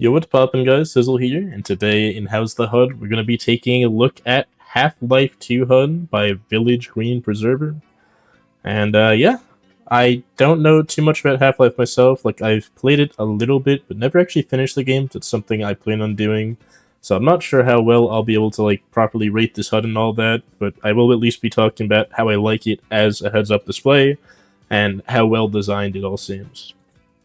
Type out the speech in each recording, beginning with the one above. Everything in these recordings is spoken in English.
Yo, what's poppin', guys? Sizzle here, and today in How's the HUD, we're going to be taking a look at Half-Life 2 HUD by Village Green Preserver. And yeah, I don't know too much about Half-Life myself. Like, I've played it a little bit, but never actually finished the game. That's something I plan on doing. So I'm not sure how well I'll be able to, like, properly rate this HUD and all that, but I will at least be talking about how I like it as a heads-up display, and how well designed it all seems.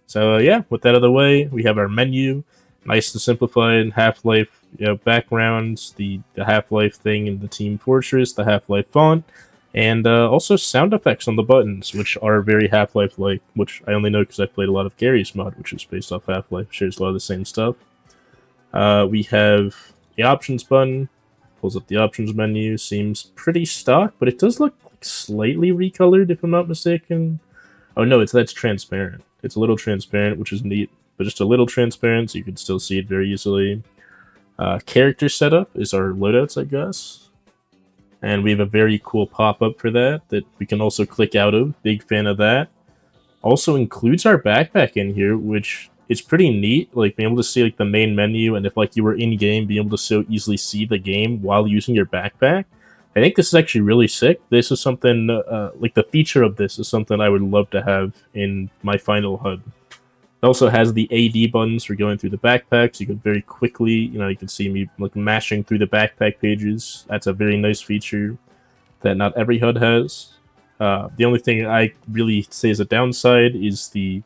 So yeah, with that out of the way, we have our menu. Nice and simplified Half-Life, backgrounds, the Half-Life thing in the Team Fortress, the Half-Life font, and also sound effects on the buttons, which are very Half-Life-like, which I only know because I've played a lot of Gary's mod, which is based off Half-Life, shares a lot of the same stuff. We have the options button, pulls up the options menu, seems pretty stock, but it does look like slightly recolored, if I'm not mistaken. Oh no, that's transparent. It's a little transparent, which is neat, but just a little transparent, so you can still see it very easily. Character setup is our loadouts, I guess. And we have a very cool pop-up for that we can also click out of. Big fan of that. Also includes our backpack in here, which is pretty neat. Like, being able to see like the main menu, and if like you were in-game, being able to so easily see the game while using your backpack. I think this is actually really sick. This is something, like the feature of this is something I would love to have in my final HUD. It also has the AD buttons for going through the backpack, so you can very quickly, you can see me like mashing through the backpack pages. That's a very nice feature that not every HUD has. The only thing I really say is a downside is the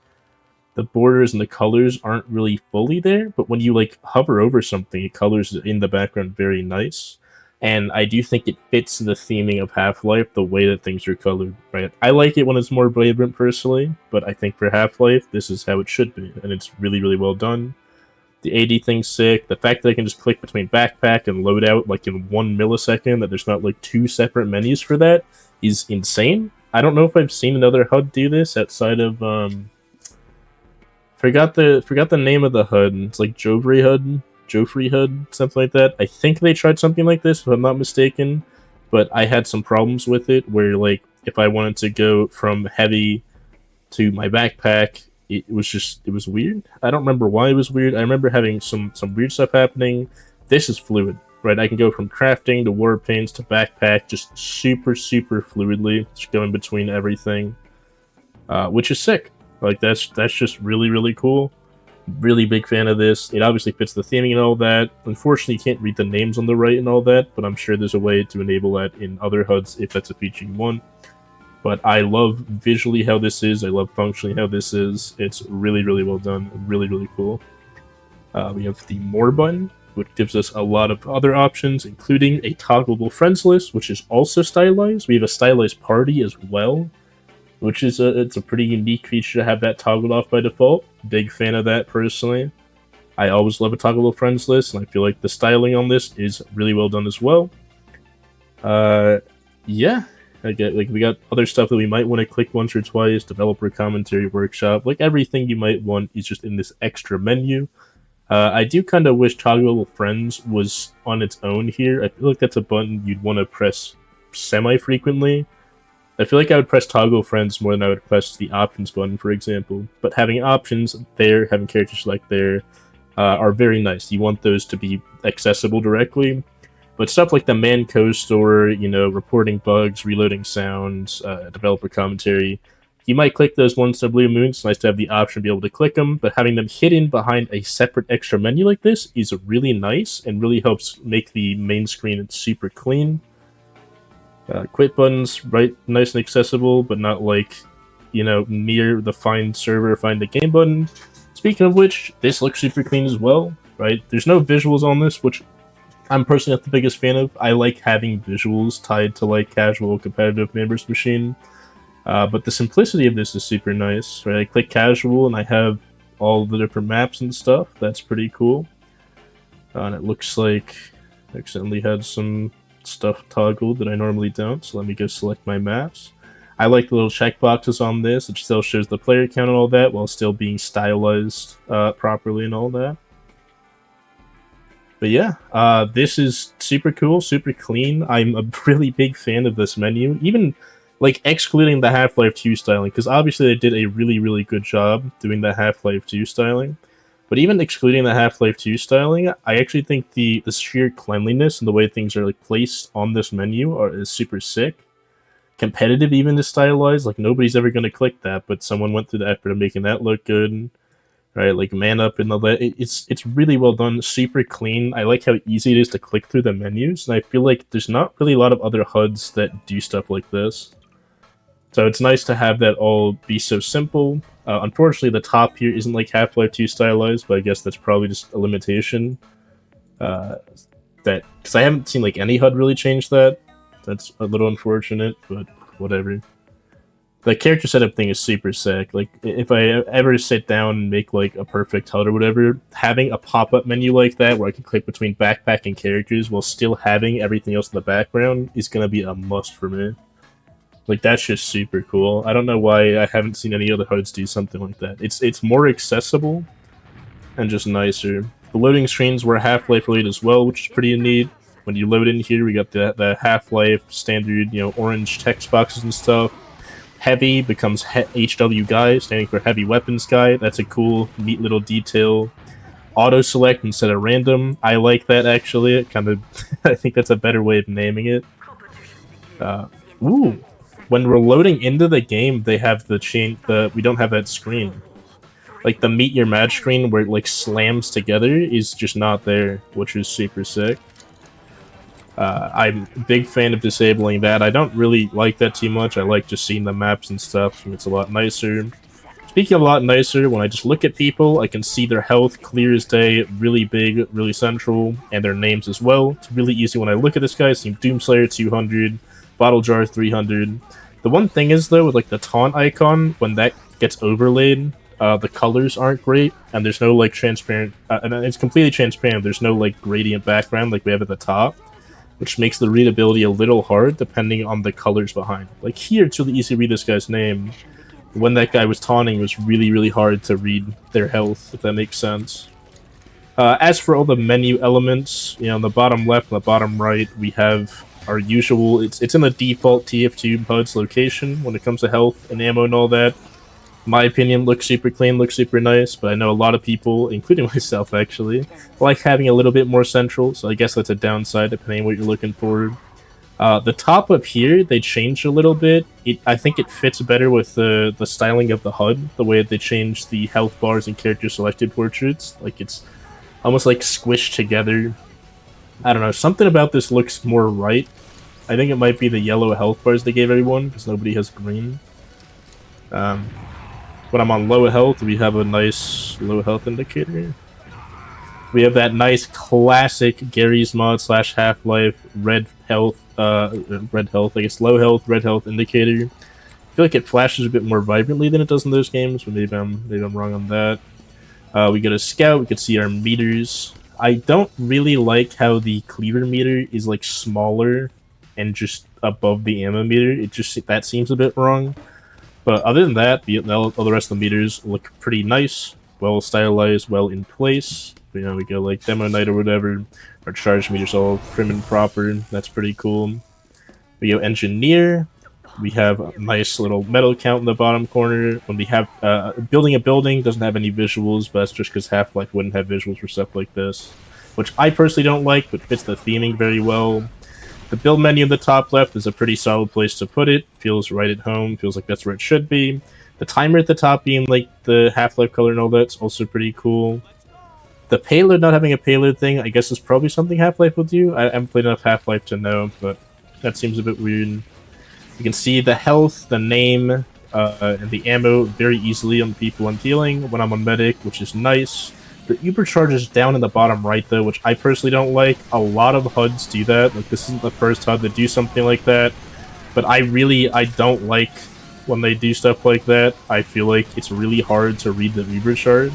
borders and the colors aren't really fully there, but when you like hover over something, it colors in the background very nice. And I do think it fits the theming of Half-Life, the way that things are colored, right? I like it when it's more vibrant, personally, but I think for Half-Life, this is how it should be, and it's really, really well done. The AD thing's sick. The fact that I can just click between backpack and loadout, like, in 1 millisecond, that there's not, like, 2 separate menus for that, is insane. I don't know if I've seen another HUD do this outside of, Forgot the name of the HUD. It's like Joffrey HUD, something like that. I think they tried something like this, if I'm not mistaken, but I had some problems with it, where, like, if I wanted to go from heavy to my backpack, it was weird. I don't remember why it was weird. I remember having some weird stuff happening. This is fluid, right? I can go from crafting to war paints to backpack, just super, super fluidly, just going between everything, which is sick. Like, that's just really, really cool. Really big fan of this. It obviously fits the theming and all that. Unfortunately, you can't read the names on the right and all that, but I'm sure there's a way to enable that in other HUDs if that's a feature you want. But I love visually how this is. I love functionally how this is. It's really, really well done. Really, really cool. We have the More button, which gives us a lot of other options, including a toggleable friends list, which is also stylized. We have a stylized party as well, which is it's a pretty unique feature to have that toggled off by default. Big fan of that, personally. I always love a toggleable friends list, and I feel like the styling on this is really well done as well. Yeah, we got other stuff that we might want to click once or twice. Developer commentary, workshop, like everything you might want is just in this extra menu. I do kind of wish toggleable friends was on its own here. I feel like that's a button you'd want to press semi-frequently. I feel like I would press toggle friends more than I would press the options button, for example. But having options there, having character select there, are very nice. You want those to be accessible directly. But stuff like the Manco store, reporting bugs, reloading sounds, developer commentary, you might click those once in a blue moon. It's nice to have the option to be able to click them, but having them hidden behind a separate extra menu like this is really nice and really helps make the main screen super clean. Quit buttons, right, nice and accessible, but not like, near the find server, find the game button. Speaking of which, this looks super clean as well, right? There's no visuals on this, which I'm personally not the biggest fan of. I like having visuals tied to like casual competitive members machine, but the simplicity of this is super nice, right? I click casual and I have all the different maps and stuff. That's pretty cool. And it looks like I accidentally had some stuff toggled that I normally don't, so let me go select my maps. I like the little checkboxes on this, which still shows the player count and all that, while still being stylized properly and all that. But yeah, this is super cool, super clean. I'm a really big fan of this menu, even like excluding the Half-Life 2 styling, because obviously they did a really, really good job doing the Half-Life 2 styling. But even excluding the Half-Life 2 styling, I actually think the sheer cleanliness and the way things are like placed on this menu is super sick. Competitive even is stylized, like nobody's ever going to click that, but someone went through the effort of making that look good. Right, like man up and all that. It's really well done, super clean. I like how easy it is to click through the menus, and I feel like there's not really a lot of other HUDs that do stuff like this. So it's nice to have that all be so simple. Unfortunately, the top here isn't like Half-Life 2 stylized, but I guess that's probably just a limitation. Because I haven't seen like any HUD really change that. That's a little unfortunate, but whatever. The character setup thing is super sick. Like, if I ever sit down and make, like, a perfect HUD or whatever, having a pop-up menu like that where I can click between backpack and characters while still having everything else in the background is gonna be a must for me. Like, that's just super cool. I don't know why I haven't seen any other HUDs do something like that. It's more accessible and just nicer. The loading screens were Half-Life related as well, which is pretty neat. When you load in here, we got the Half-Life standard, you know, orange text boxes and stuff. Heavy becomes HW guy, standing for heavy weapons guy. That's a cool, neat little detail. Auto select instead of random. I like that actually. It kind of, I think that's a better way of naming it. Ooh, when we're loading into the game, they have we don't have that screen. Like the meet your match screen where it like slams together is just not there, which is super sick. I'm a big fan of disabling that. I don't really like that too much. I like just seeing the maps and stuff, and it's a lot nicer. Speaking of a lot nicer, when I just look at people, I can see their health clear as day, really big, really central, and their names as well. It's really easy when I look at this guy. See Doomslayer 200, Bottle Jar 300. The one thing is, though, with like the taunt icon, when that gets overlaid, the colors aren't great, and there's no like transparent, and it's completely transparent. There's no like gradient background like we have at the top, which makes the readability a little hard depending on the colors behind. Like here, it's really easy to read this guy's name. When that guy was taunting, it was really, really hard to read their health, if that makes sense. As for all the menu elements, you know, on the bottom left and the bottom right, we have our usual, it's in the default TF2 HUDs location when it comes to health and ammo and all that. My opinion, looks super clean, looks super nice, but I know a lot of people, including myself actually, like having a little bit more central, so I guess that's a downside depending on what you're looking for. The top up here, they changed a little bit. I think it fits better with the styling of the HUD, the way they changed the health bars and character selected portraits. Like, it's almost like squished together. I don't know, something about this looks more right. I think it might be the yellow health bars they gave everyone, because nobody has green. When I'm on low health, we have a nice low health indicator. We have that nice classic Garry's Mod / Half-Life red health, I guess low health, red health indicator. I feel like it flashes a bit more vibrantly than it does in those games, but maybe I'm wrong on that. We got a scout, we can see our meters. I don't really like how the cleaver meter is like smaller and just above the ammo meter. That seems a bit wrong. But other than that, all the rest of the meters look pretty nice, well stylized, well in place. You know, we go like Demo Night or whatever. Our charge meter's all prim and proper. That's pretty cool. We go Engineer. We have a nice little metal count in the bottom corner. When we have building a building, doesn't have any visuals, but that's just because Half-Life wouldn't have visuals for stuff like this, which I personally don't like, but fits the theming very well. The build menu in the top left is a pretty solid place to put it. Feels right at home. Feels like that's where it should be. The timer at the top being like the Half-Life color and all that's also pretty cool. The payload not having a payload thing, I guess is probably something Half-Life will do. I haven't played enough Half-Life to know, but that seems a bit weird. You can see the health, the name, and the ammo very easily on people I'm healing when I'm on medic, which is nice. The Uber charge is down in the bottom right, though, which I personally don't like. A lot of HUDs do that. Like, this isn't the first HUD to do something like that. But I don't like when they do stuff like that. I feel like it's really hard to read the Uber charge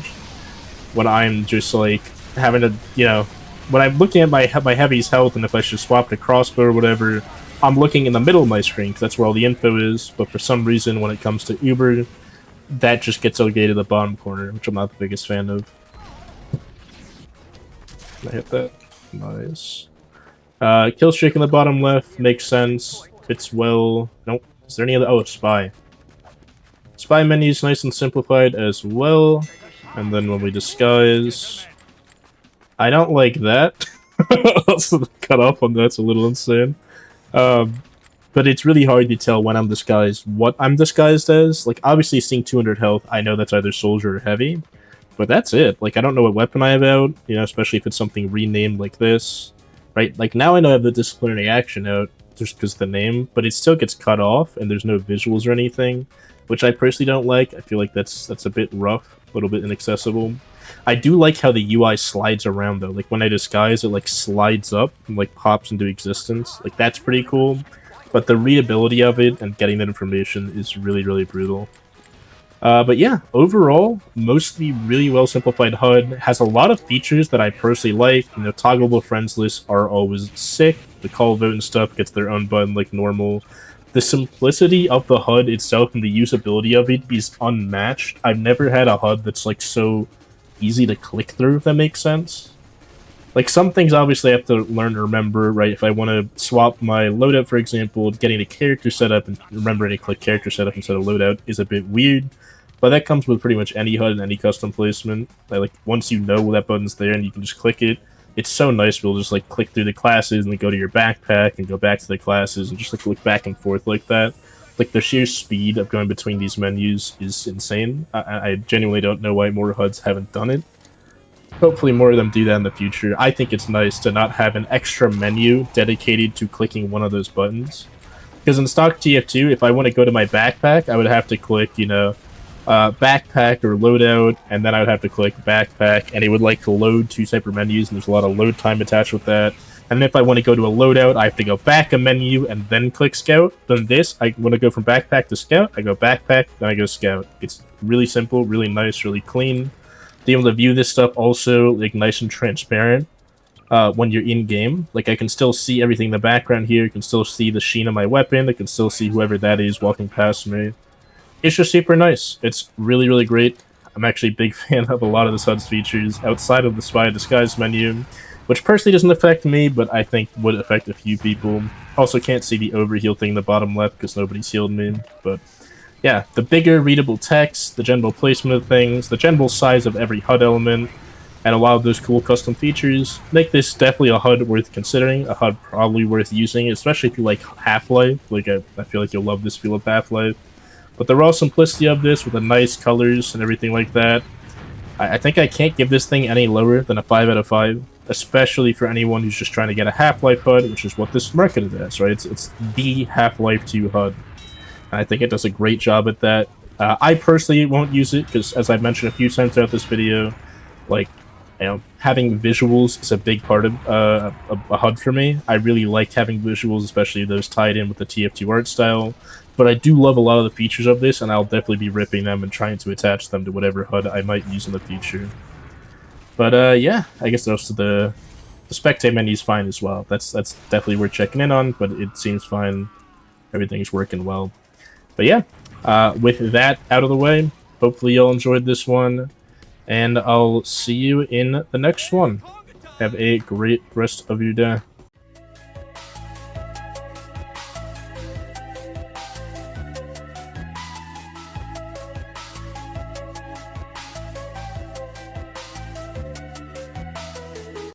when I'm just, like, having to, you know... When I'm looking at my heavy's health, and if I should swap to crossbow or whatever, I'm looking in the middle of my screen, because that's where all the info is. But for some reason, when it comes to Uber, that just gets relegated to the bottom corner, which I'm not the biggest fan of. I hit that. Nice. Kill streak in the bottom left makes sense. Fits well. Nope. Is there any other? Oh, spy. Spy menu's nice and simplified as well. And then when we disguise... I don't like that. Also, the cutoff on that's a little insane. But it's really hard to tell when I'm disguised what I'm disguised as. Like, obviously, seeing 200 health, I know that's either soldier or heavy. But that's it. Like, I don't know what weapon I have out, you know, especially if it's something renamed like this. Right? Like, now I know I have the disciplinary action out, just because of the name, but it still gets cut off, and there's no visuals or anything, which I personally don't like. I feel like that's a bit rough, a little bit inaccessible. I do like how the UI slides around, though. Like, when I disguise, it, like, slides up and, like, pops into existence. Like, that's pretty cool. But the readability of it and getting that information is really, really brutal. But yeah, overall, mostly really well simplified HUD. Has a lot of features that I personally like. You know, toggleable friends lists are always sick. The call vote and stuff gets their own button like normal. The simplicity of the HUD itself and the usability of it is unmatched. I've never had a HUD that's like so easy to click through, if that makes sense. Like, some things obviously I have to learn to remember, right? If I want to swap my loadout, for example, getting a character setup and remembering to click character setup instead of loadout is a bit weird. But that comes with pretty much any HUD and any custom placement. Like, once you know that button's there and you can just click it, it's so nice to be able to just, like, click through the classes and then go to your backpack and go back to the classes and just, like, look back and forth like that. Like, the sheer speed of going between these menus is insane. I genuinely don't know why more HUDs haven't done it. Hopefully more of them do that in the future. I think it's nice to not have an extra menu dedicated to clicking one of those buttons. Because in stock TF2, if I want to go to my backpack, I would have to click, you know, backpack or loadout, and then I would have to click backpack, and it would like to load two separate menus, and there's a lot of load time attached with that. And if I want to go to a loadout, I have to go back a menu and then click scout. Then this, I want to go from backpack to scout, I go backpack, then I go scout. It's really simple, really nice, really clean. Being able to view this stuff also like nice and transparent when you're in game. Like, I can still see everything in the background here. You can still see the sheen of my weapon. I can still see whoever that is walking past me. It's just super nice. It's really, really great. I'm actually a big fan of a lot of the HUD's features outside of the Spy Disguise menu, which personally doesn't affect me, but I think would affect a few people. Also can't see the overheal thing in the bottom left because nobody's healed me, but yeah, the bigger readable text, the general placement of things, the general size of every HUD element, and a lot of those cool custom features make this definitely a HUD worth considering, a HUD probably worth using, especially if you like Half-Life. Like, I feel like you'll love this feel of Half-Life. But the raw simplicity of this, with the nice colors and everything like that, I think I can't give this thing any lower than a 5 out of 5, especially for anyone who's just trying to get a Half-Life HUD, which is what this is marketed as, right? It's the Half-Life 2 HUD. I think it does a great job at that. I personally won't use it because, as I've mentioned a few times throughout this video, like, you know, having visuals is a big part of a HUD for me. I really like having visuals, especially those tied in with the TF2 art style. But I do love a lot of the features of this, and I'll definitely be ripping them and trying to attach them to whatever HUD I might use in the future. But yeah, I guess also the spectate menu is fine as well. That's definitely worth checking in on, but it seems fine. Everything's working well. But yeah, with that out of the way, hopefully y'all enjoyed this one, and I'll see you in the next one. Have a great rest of your day.